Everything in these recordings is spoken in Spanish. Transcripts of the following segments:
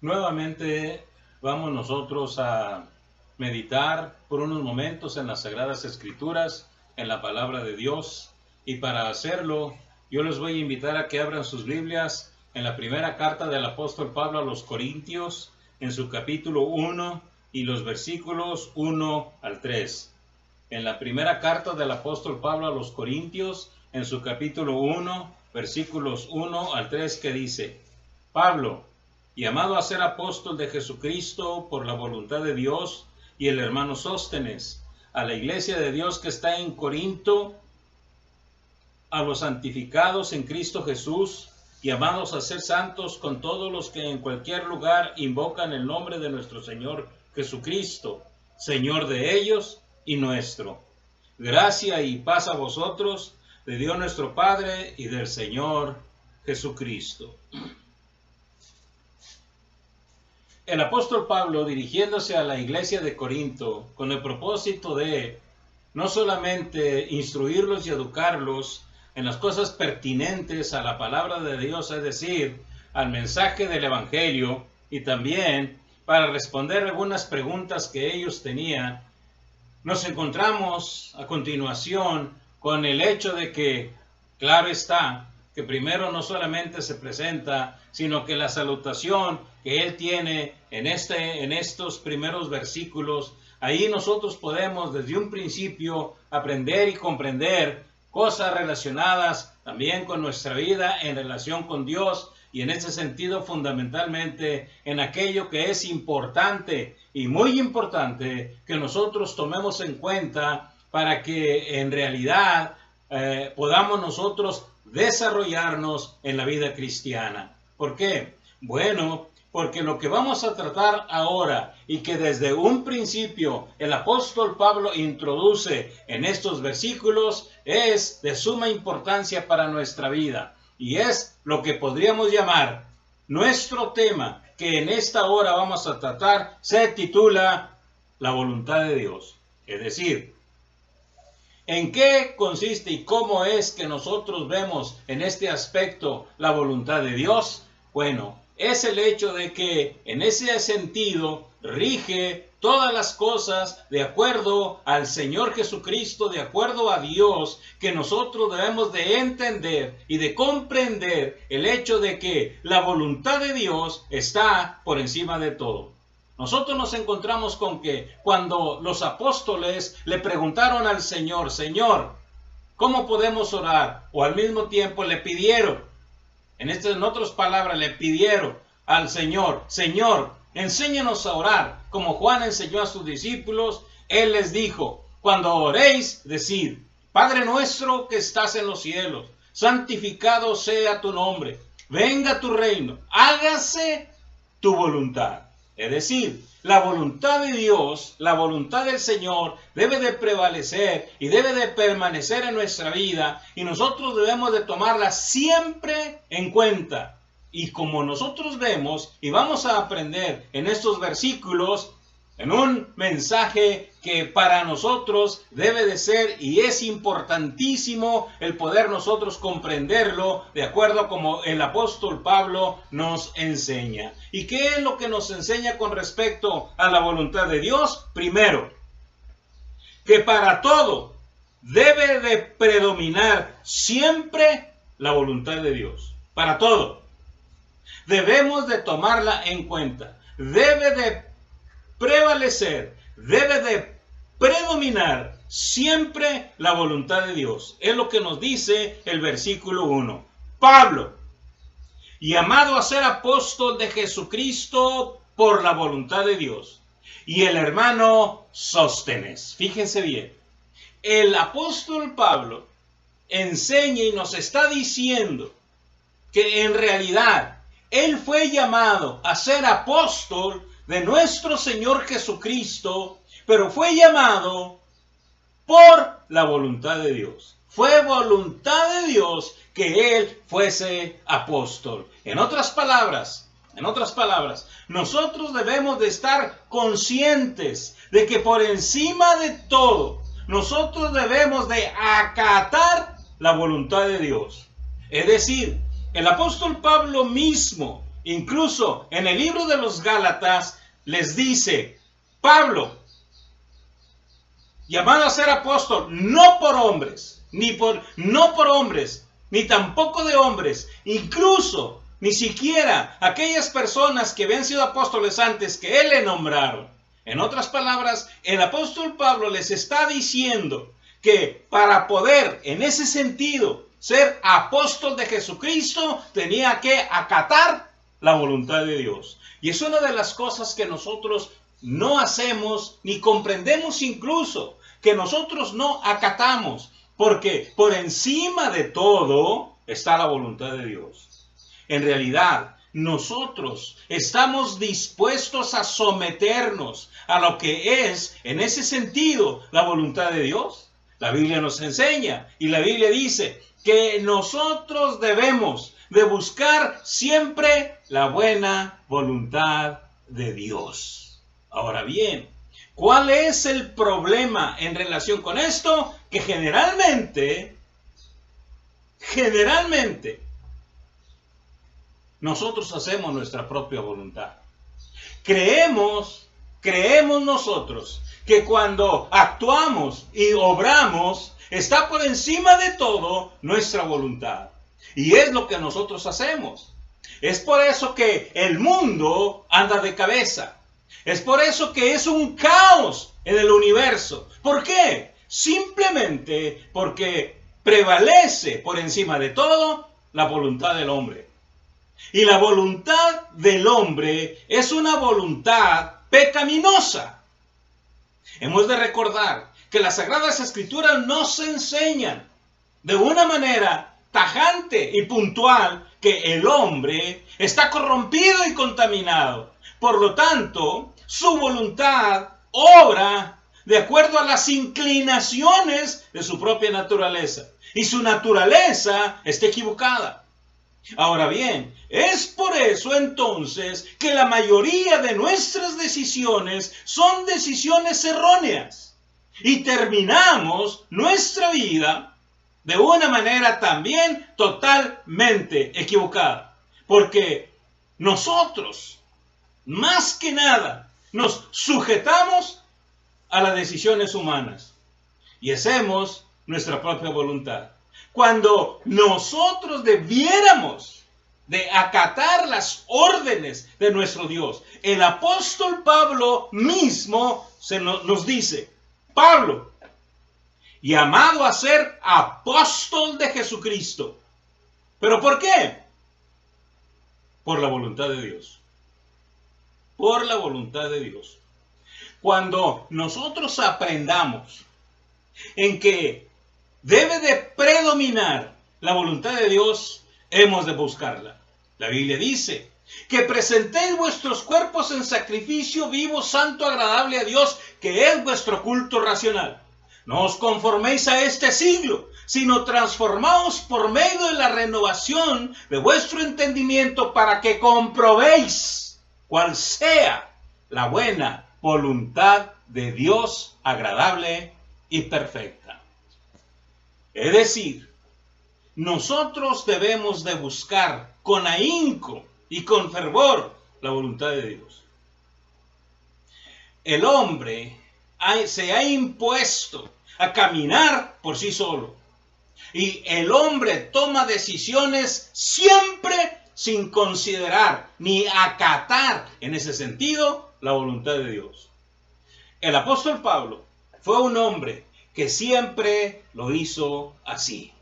Nuevamente vamos nosotros a meditar por unos momentos en las Sagradas Escrituras, en la Palabra de Dios, y para hacerlo yo les voy a invitar a que abran sus Biblias en la primera carta del apóstol Pablo a los Corintios, en su capítulo 1 y los versículos 1 al 3. En la primera carta del apóstol Pablo a los Corintios, en su capítulo 1, versículos 1 al 3, que dice: Pablo, llamado a ser apóstol de Jesucristo por la voluntad de Dios, y el hermano Sóstenes, a la iglesia de Dios que está en Corinto, a los santificados en Cristo Jesús, llamados a ser santos con todos los que en cualquier lugar invocan el nombre de nuestro Señor Jesucristo, Señor de ellos y nuestro. Gracia y paz a vosotros, de Dios nuestro Padre y del Señor Jesucristo. El apóstol Pablo, dirigiéndose a la iglesia de Corinto con el propósito de no solamente instruirlos y educarlos en las cosas pertinentes a la palabra de Dios, es decir, al mensaje del Evangelio, y también para responder algunas preguntas que ellos tenían, nos encontramos a continuación con el hecho de que, claro está, que primero no solamente se presenta, sino que la salutación que él tiene en estos primeros versículos, ahí nosotros podemos desde un principio aprender y comprender cosas relacionadas también con nuestra vida en relación con Dios, y en ese sentido fundamentalmente en aquello que es importante y muy importante que nosotros tomemos en cuenta para que en realidad podamos nosotros desarrollarnos en la vida cristiana. ¿Por qué? Bueno, porque lo que vamos a tratar ahora y que desde un principio el apóstol Pablo introduce en estos versículos es de suma importancia para nuestra vida, y es lo que podríamos llamar nuestro tema, que en esta hora vamos a tratar, se titula la voluntad de Dios. Es decir, ¿en qué consiste y cómo es que nosotros vemos en este aspecto la voluntad de Dios? Bueno, es el hecho de que en ese sentido rige todas las cosas de acuerdo al Señor Jesucristo, de acuerdo a Dios, que nosotros debemos de entender y de comprender el hecho de que la voluntad de Dios está por encima de todo. Nosotros nos encontramos con que cuando los apóstoles le preguntaron al Señor, Señor, ¿cómo podemos orar? O al mismo tiempo le pidieron, en otras palabras, le pidieron al Señor, Señor, enséñanos a orar, como Juan enseñó a sus discípulos. Él les dijo, cuando oréis, decid, Padre nuestro que estás en los cielos, santificado sea tu nombre, venga tu reino, hágase tu voluntad. Es decir, la voluntad de Dios, la voluntad del Señor debe de prevalecer y debe de permanecer en nuestra vida, y nosotros debemos de tomarla siempre en cuenta. Y como nosotros vemos y vamos a aprender en estos versículos, en un mensaje que para nosotros debe de ser y es importantísimo el poder nosotros comprenderlo de acuerdo a como el apóstol Pablo nos enseña. ¿Y qué es lo que nos enseña con respecto a la voluntad de Dios? Primero, que para todo debe de predominar siempre la voluntad de Dios. Para todo. Debemos de tomarla en cuenta. Debe de prevalecer, debe de predominar siempre la voluntad de Dios. Es lo que nos dice el versículo 1. Pablo, llamado a ser apóstol de Jesucristo por la voluntad de Dios, y el hermano Sóstenes. Fíjense bien, el apóstol Pablo enseña y nos está diciendo que en realidad él fue llamado a ser apóstol de nuestro Señor Jesucristo, pero fue llamado por la voluntad de Dios. Fue voluntad de Dios que él fuese apóstol. En otras palabras, nosotros debemos de estar conscientes de que por encima de todo, nosotros debemos de acatar la voluntad de Dios. Es decir, el apóstol Pablo mismo Incluso en el libro de los Gálatas les dice, Pablo, llamado a ser apóstol, no por hombres, no por hombres, ni tampoco de hombres, incluso ni siquiera aquellas personas que habían sido apóstoles antes que él le nombraron. En otras palabras, el apóstol Pablo les está diciendo que para poder, en ese sentido, ser apóstol de Jesucristo, tenía que acatar la voluntad de Dios. Y es una de las cosas que nosotros no hacemos ni comprendemos, incluso que nosotros no acatamos, porque por encima de todo está la voluntad de Dios. En realidad, nosotros estamos dispuestos a someternos a lo que es, en ese sentido, la voluntad de Dios. La Biblia nos enseña, y la Biblia dice que nosotros debemos de buscar siempre la buena voluntad de Dios. Ahora bien, ¿cuál es el problema en relación con esto? Que generalmente, nosotros hacemos nuestra propia voluntad. Creemos nosotros que cuando actuamos y obramos, está por encima de todo nuestra voluntad. Y es lo que nosotros hacemos. Es por eso que el mundo anda de cabeza. Es por eso que es un caos en el universo. ¿Por qué? Simplemente porque prevalece por encima de todo la voluntad del hombre. Y la voluntad del hombre es una voluntad pecaminosa. Hemos de recordar que las Sagradas Escrituras nos enseñan de una manera tajante y puntual que el hombre está corrompido y contaminado. Por lo tanto, su voluntad obra de acuerdo a las inclinaciones de su propia naturaleza. Y su naturaleza está equivocada. Ahora bien, es por eso entonces que la mayoría de nuestras decisiones son decisiones erróneas. Y terminamos nuestra vida de una manera también totalmente equivocada. Porque nosotros, más que nada, nos sujetamos a las decisiones humanas y hacemos nuestra propia voluntad. Cuando nosotros debiéramos de acatar las órdenes de nuestro Dios. El apóstol Pablo mismo nos dice, Pablo, llamado a ser apóstol de Jesucristo. ¿Pero por qué? Por la voluntad de Dios. Por la voluntad de Dios. Cuando nosotros aprendamos en que debe de predominar la voluntad de Dios, hemos de buscarla. La Biblia dice que presentéis vuestros cuerpos en sacrificio vivo, santo, agradable a Dios, que es vuestro culto racional. No os conforméis a este siglo, sino transformaos por medio de la renovación de vuestro entendimiento para que comprobéis cuál sea la buena voluntad de Dios, agradable y perfecta. Es decir, nosotros debemos de buscar con ahínco y con fervor la voluntad de Dios. El hombre se ha impuesto a caminar por sí solo. Y el hombre toma decisiones siempre sin considerar ni acatar en ese sentido la voluntad de Dios. El apóstol Pablo fue un hombre que siempre lo hizo así.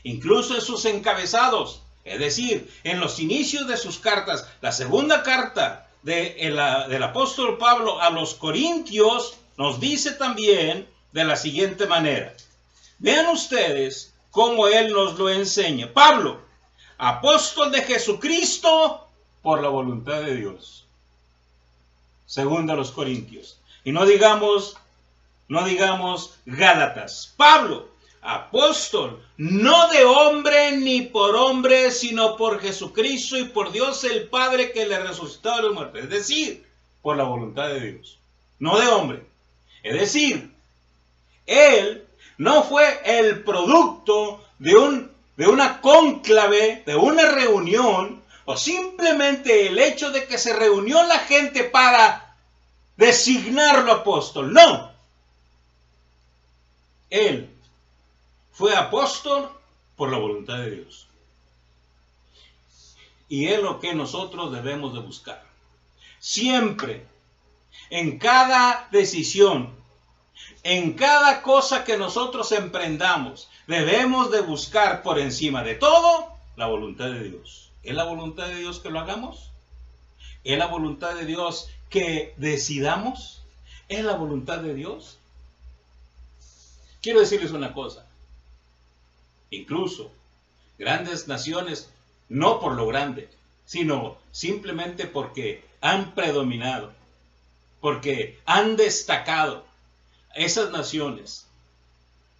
Incluso en sus encabezados, es decir, en los inicios de sus cartas, la segunda carta del apóstol Pablo a los Corintios nos dice también de la siguiente manera. Vean ustedes cómo él nos lo enseña. Pablo, apóstol de Jesucristo por la voluntad de Dios. Segunda a los Corintios. Y no digamos Gálatas. Pablo, apóstol, no de hombre ni por hombre, sino por Jesucristo y por Dios el Padre que le resucitó de los muertos. Es decir, por la voluntad de Dios, no de hombre. Es decir, él no fue el producto de una cónclave, de una reunión o simplemente el hecho de que se reunió la gente para designarlo apóstol. No. Él fue apóstol por la voluntad de Dios. Y es lo que nosotros debemos de buscar. Siempre, en cada decisión, en cada cosa que nosotros emprendamos, debemos de buscar por encima de todo la voluntad de Dios. ¿Es la voluntad de Dios que lo hagamos? ¿Es la voluntad de Dios que decidamos? ¿Es la voluntad de Dios? Quiero decirles una cosa. Incluso grandes naciones, no por lo grande, sino simplemente porque han predominado, porque han destacado. Esas naciones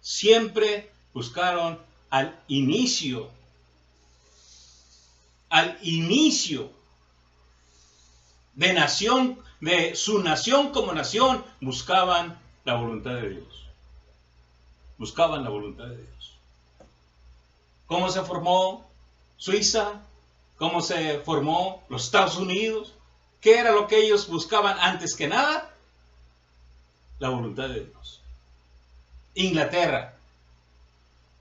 siempre buscaron al inicio de su nación como nación, buscaban la voluntad de Dios. Buscaban la voluntad de Dios. ¿Cómo se formó Suiza? ¿Cómo se formó los Estados Unidos? ¿Qué era lo que ellos buscaban antes que nada? La voluntad de Dios. Inglaterra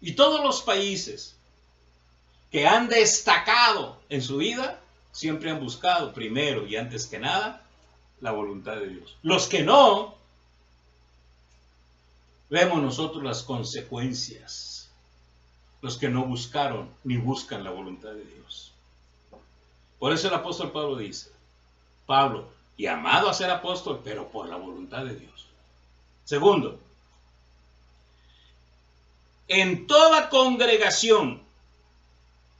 y todos los países que han destacado en su vida, siempre han buscado primero y antes que nada la voluntad de Dios. Los que no, vemos nosotros las consecuencias. Los que no buscaron ni buscan la voluntad de Dios. Por eso el apóstol Pablo dice, Pablo, llamado a ser apóstol, pero por la voluntad de Dios. Segundo, en toda congregación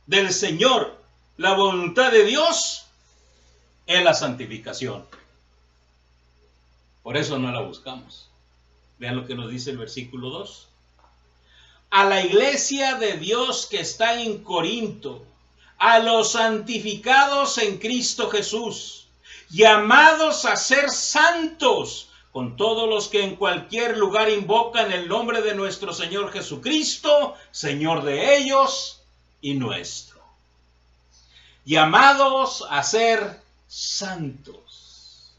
del Señor, la voluntad de Dios es la santificación. Por eso no la buscamos. Vean lo que nos dice el versículo 2. A la iglesia de Dios que está en Corinto, a los santificados en Cristo Jesús, llamados a ser santos, con todos los que en cualquier lugar invocan el nombre de nuestro Señor Jesucristo, Señor de ellos y nuestro. Llamados a ser santos.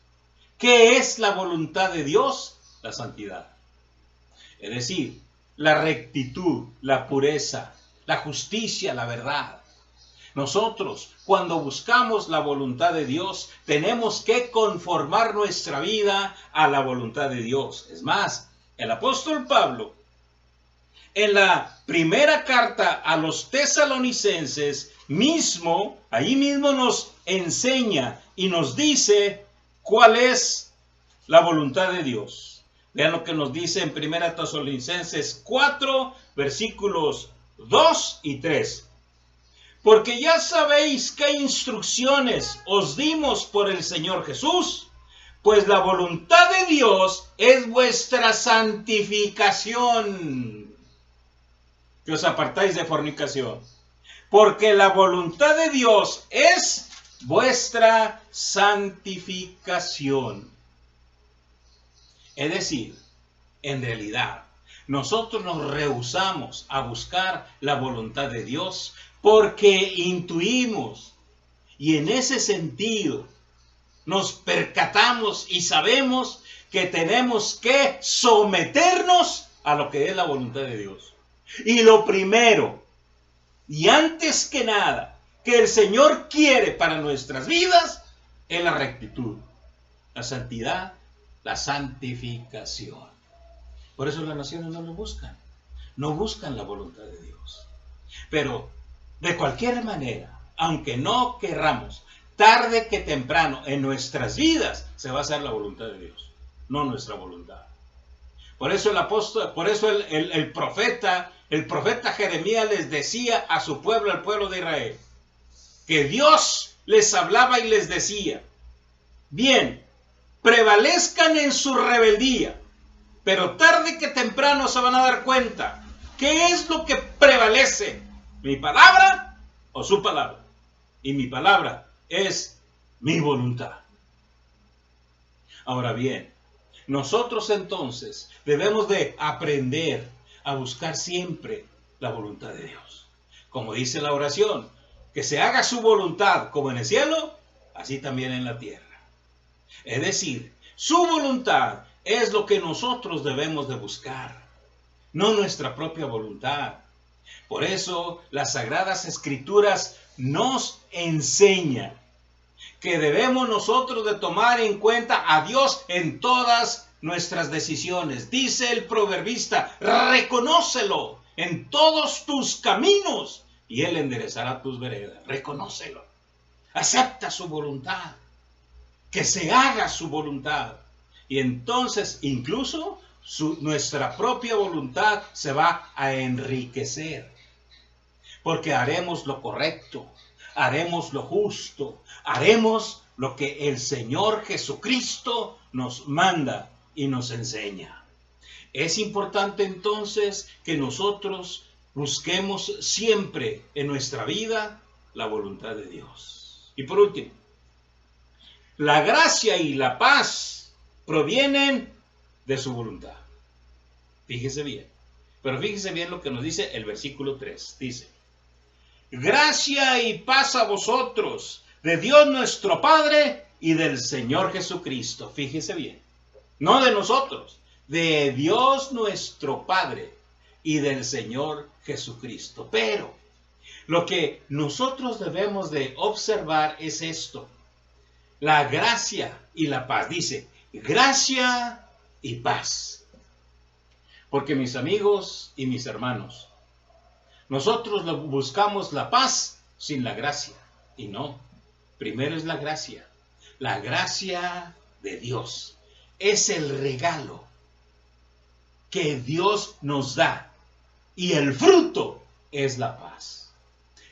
¿Qué es la voluntad de Dios? La santidad. Es decir, la rectitud, la pureza, la justicia, la verdad. Nosotros, cuando buscamos la voluntad de Dios, tenemos que conformar nuestra vida a la voluntad de Dios. Es más, el apóstol Pablo, en la primera carta a los tesalonicenses, ahí mismo nos enseña y nos dice cuál es la voluntad de Dios. Vean lo que nos dice en 1 Tesalonicenses 4, versículos 2 y 3. Porque ya sabéis qué instrucciones os dimos por el Señor Jesús, pues la voluntad de Dios es vuestra santificación, que os apartáis de fornicación. Porque la voluntad de Dios es vuestra santificación. Es decir, en realidad, nosotros nos rehusamos a buscar la voluntad de Dios porque intuimos y en ese sentido nos percatamos y sabemos que tenemos que someternos a lo que es la voluntad de Dios. Y lo primero, y antes que nada, que el Señor quiere para nuestras vidas es la rectitud, la santidad, la santificación. Por eso las naciones no lo buscan. No buscan la voluntad de Dios. Pero de cualquier manera, aunque no querramos, tarde que temprano en nuestras vidas se va a hacer la voluntad de Dios, no nuestra voluntad. Por eso el profeta Jeremías les decía a su pueblo, al pueblo de Israel, que Dios les hablaba y les decía, bien, prevalezcan en su rebeldía, pero tarde que temprano se van a dar cuenta qué es lo que prevalece, mi palabra o su palabra. Y mi palabra es mi voluntad. Ahora bien, nosotros entonces debemos de aprender a buscar siempre la voluntad de Dios. Como dice la oración, que se haga su voluntad como en el cielo, así también en la tierra. Es decir, su voluntad es lo que nosotros debemos de buscar, no nuestra propia voluntad. Por eso las Sagradas Escrituras nos enseñan que debemos nosotros de tomar en cuenta a Dios en todas nuestras decisiones. Dice el proverbista, reconócelo en todos tus caminos y Él enderezará tus veredas. Reconócelo. Acepta su voluntad. Que se haga su voluntad. Y entonces incluso nuestra propia voluntad se va a enriquecer. Porque haremos lo correcto, haremos lo justo, haremos lo que el Señor Jesucristo nos manda y nos enseña. Es importante entonces que nosotros busquemos siempre en nuestra vida la voluntad de Dios. Y por último, la gracia y la paz provienen de su voluntad. Fíjese bien. Pero fíjese bien lo que nos dice el versículo 3. Dice, gracia y paz a vosotros, de Dios nuestro Padre y del Señor Jesucristo. Fíjese bien. No de nosotros, de Dios nuestro Padre y del Señor Jesucristo. Pero lo que nosotros debemos de observar es esto. La gracia y la paz. Dice, gracia y paz. Porque mis amigos y mis hermanos, nosotros buscamos la paz sin la gracia. Y no, primero es la gracia. La gracia de Dios es el regalo que Dios nos da. Y el fruto es la paz.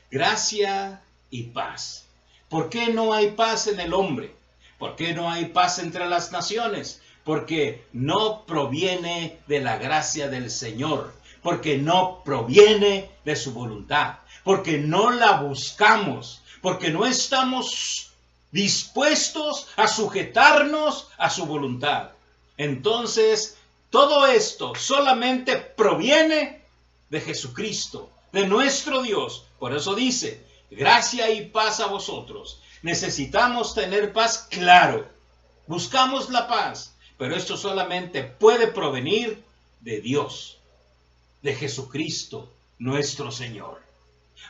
Gracia y paz. ¿Por qué no hay paz en el hombre? ¿Por qué no hay paz entre las naciones? Porque no proviene de la gracia del Señor. Porque no proviene de su voluntad. Porque no la buscamos. Porque no estamos dispuestos a sujetarnos a su voluntad. Entonces, todo esto solamente proviene de Jesucristo, de nuestro Dios. Por eso dice, gracia y paz a vosotros. Necesitamos tener paz, claro. Buscamos la paz, pero esto solamente puede provenir de Dios, de Jesucristo, nuestro Señor.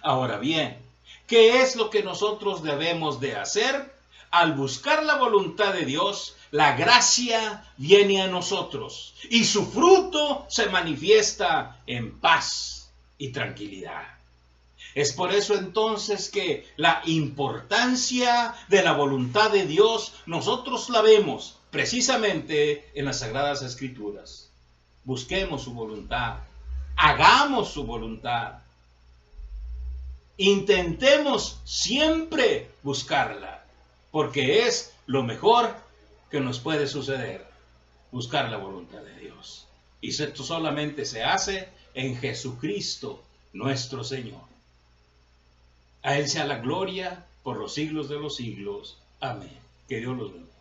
Ahora bien, ¿qué es lo que nosotros debemos de hacer? Al buscar la voluntad de Dios, la gracia viene a nosotros y su fruto se manifiesta en paz y tranquilidad. Es por eso entonces que la importancia de la voluntad de Dios nosotros la vemos precisamente en las Sagradas Escrituras. Busquemos su voluntad, hagamos su voluntad. Intentemos siempre buscarla, porque es lo mejor que nos puede suceder, buscar la voluntad de Dios. Y esto solamente se hace en Jesucristo, nuestro Señor. A Él sea la gloria por los siglos de los siglos. Amén. Que Dios los bendiga.